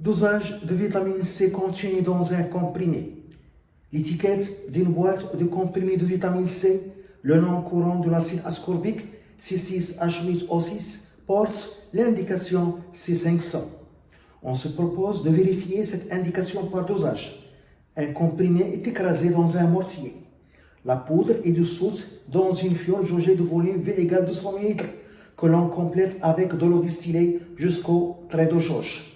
Dosage de vitamine C contenu dans un comprimé. L'étiquette d'une boîte de comprimé de vitamine C, le nom courant de l'acide ascorbique C6H8O6 porte l'indication C500. On se propose de vérifier cette indication par dosage. Un comprimé est écrasé dans un mortier. La poudre est dissoute dans une fiole jaugée de volume V égale 200 ml que l'on complète avec de l'eau distillée jusqu'au trait de jauge.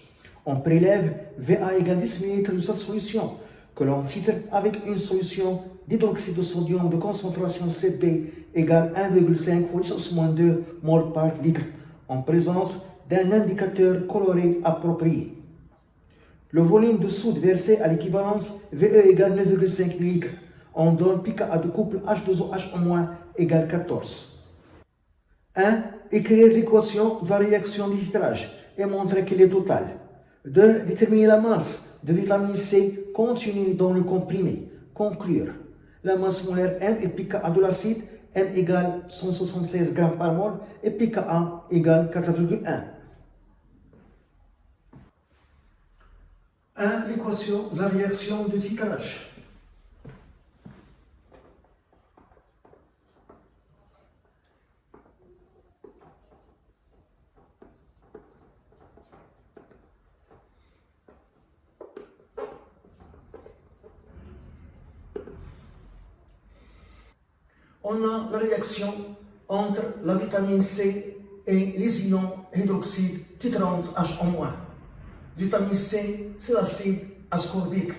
On prélève VA égale 10 ml de cette solution que l'on titre avec une solution d'hydroxyde de sodium de concentration CP égale 1,5 fois 10-2 mol par litre en présence d'un indicateur coloré approprié. Le volume de soude versé à l'équivalence VE égale 9,5 ml. On donne pKa de couple H2OH- égale 14. 1. Écrire l'équation de la réaction de titrage et montrer qu'elle est totale. 2. Déterminer la masse de vitamine C contenue dans le comprimé. Conclure. La masse molaire M et pKa de l'acide, M égale 176 g par mol et pKa égale 4,1. 1. L'équation de la réaction de titrage. On a la réaction entre la vitamine C et les ions hydroxyde titrante H-. Vitamine C, c'est l'acide ascorbique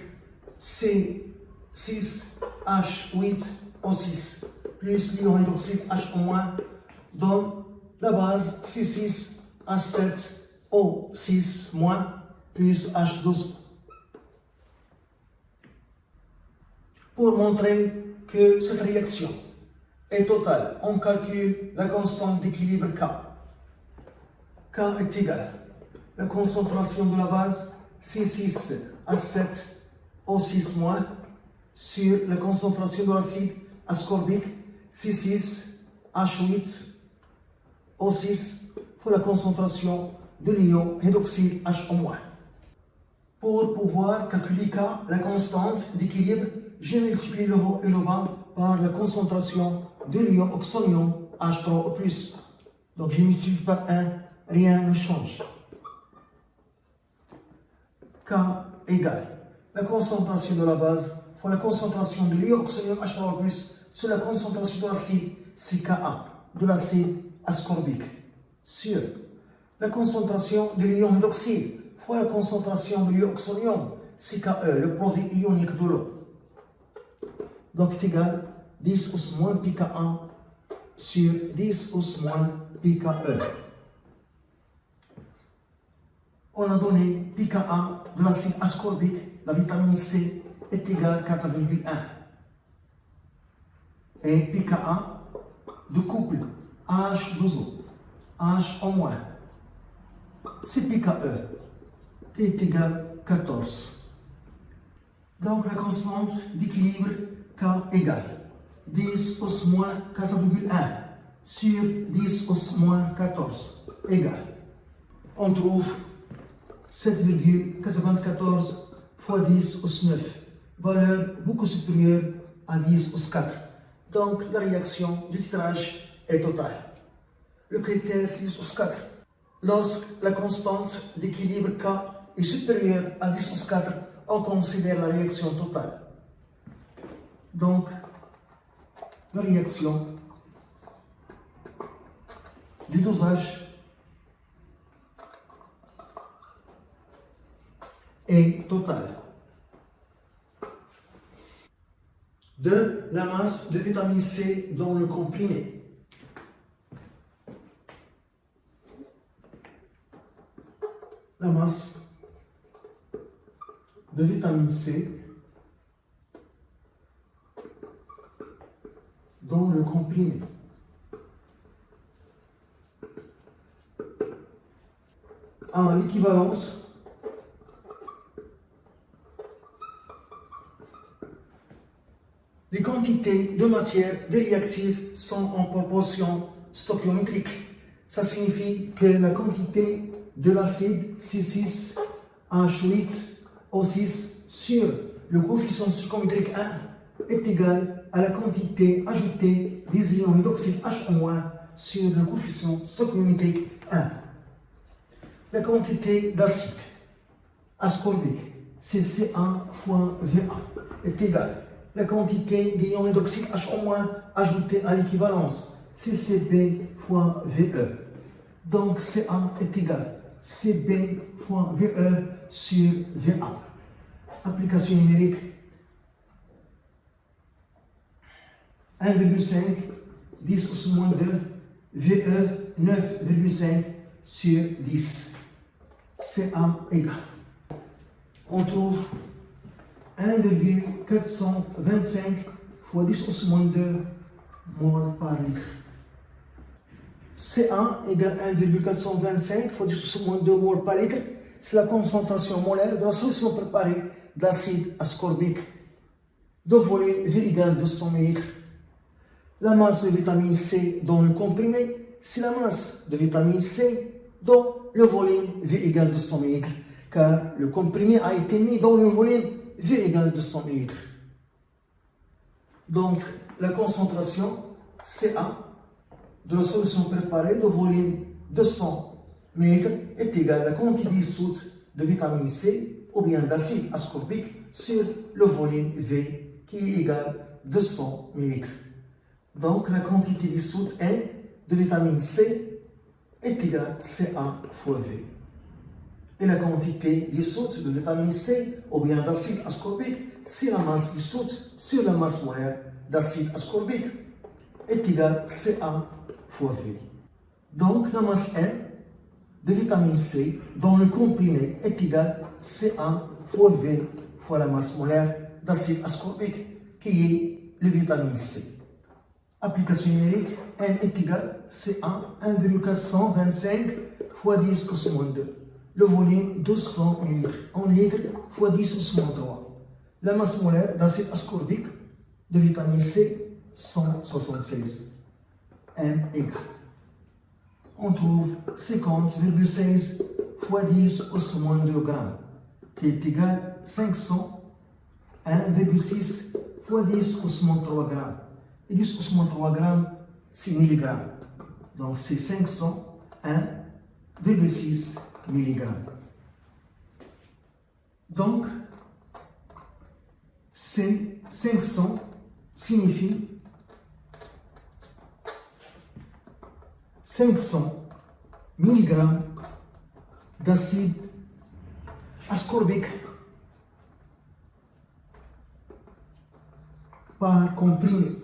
C6H8O6 plus l'ion hydroxyde H- donne la base C6H7O6- plus H12. Pour montrer que cette réaction est totale, on calcule la constante d'équilibre K. K est égal à la concentration de la base C6H7O6- sur la concentration de l'acide ascorbique C6H8O6 pour la concentration de l'ion hydroxyde H-. Pour pouvoir calculer K, la constante d'équilibre, je multiplie le haut et le bas par la concentration de l'ion oxonium H3O+. Donc je multiplie par 1, rien ne change. K égale la concentration de la base fois la concentration de l'ion oxonium H3O+, sur la concentration de l'acide CKa, de l'acide ascorbique, sur la concentration de l'ion hydroxyde fois la concentration de l'ion oxonium CKe, le produit ionique de l'eau. Donc c'est égal 10 os moins pKa sur 10 os moins pKe. On a donné pKa de l'acide ascorbique, la vitamine C, est égal à 4,1. Et pKa de couple H2O, H-, c'est pKe qui est égal à 14. Donc la constante d'équilibre K égale 10 os moins 4,1 sur 10 os moins 14 égale. On trouve 7,94 fois 10 os 9, valeur beaucoup supérieure à 10 os 4. Donc la réaction du titrage est totale. Le critère c'est 10 os 4. Lorsque la constante d'équilibre K est supérieure à 10 os 4, on considère la réaction totale. Donc, la réaction du dosage est totale. De la masse de vitamine C dans le comprimé. La masse de vitamine C dans le comprimé. En l'équivalence les quantités de matière réactive sont en proportion stoichiométrique. Ça signifie que la quantité de l'acide C6 H8O6 sur le coefficient stoichiométrique 1 est égal à la quantité ajoutée des ions hydroxyde H- sur le coefficient stoichiométrique 1. La quantité d'acide ascorbique, CC1 fois VA, est égale à la quantité d'ions hydroxyde H- ajoutée à l'équivalence, CCB fois VE. Donc CA est égal à CB fois VE sur VA. Application numérique 1,5, 10 au moins 2, VE 9,5 sur 10. CA égale. On trouve 1,425 fois 10 au moins 2 mol par litre. CA égale 1,425 fois 10 au moins 2 mol par litre. C'est la concentration molaire de la solution préparée d'acide ascorbique de volume V égale 200 ml. La masse de vitamine C dans le comprimé, c'est la masse de vitamine C dans le volume V égale 200 ml, car le comprimé a été mis dans le volume V égale 200 ml. Donc, la concentration CA de la solution préparée de volume 200 ml est égale à la quantité dissoute de vitamine C ou bien d'acide ascorbique sur le volume V qui est égal à 200 ml. Donc, la quantité dissoute de vitamine C est égale à CA fois V. Et la quantité dissoute de vitamine C ou bien d'acide ascorbique, c'est la masse dissoute sur la masse molaire d'acide ascorbique, est égale à CA fois V. Donc, la masse N de vitamine C dans le comprimé est égale à CA fois V fois la masse molaire d'acide ascorbique qui est le vitamine C. Application numérique, N est égal à CA 1,425 fois 10 au moins 2. Le volume 200 litres en litres fois 10 au moins 3. La masse molaire d'acide ascorbique de vitamine C 176. N égale. On trouve 50,16 fois 10 au moins 2 grammes, qui est égal à 501,6 fois 10 au moins 3 grammes. Et 10 au moins 3 grammes, c'est milligrammes. Donc c'est 501,6 milligrammes. Donc, c'est 500 signifie 500 milligrammes d'acide ascorbique par comprimé.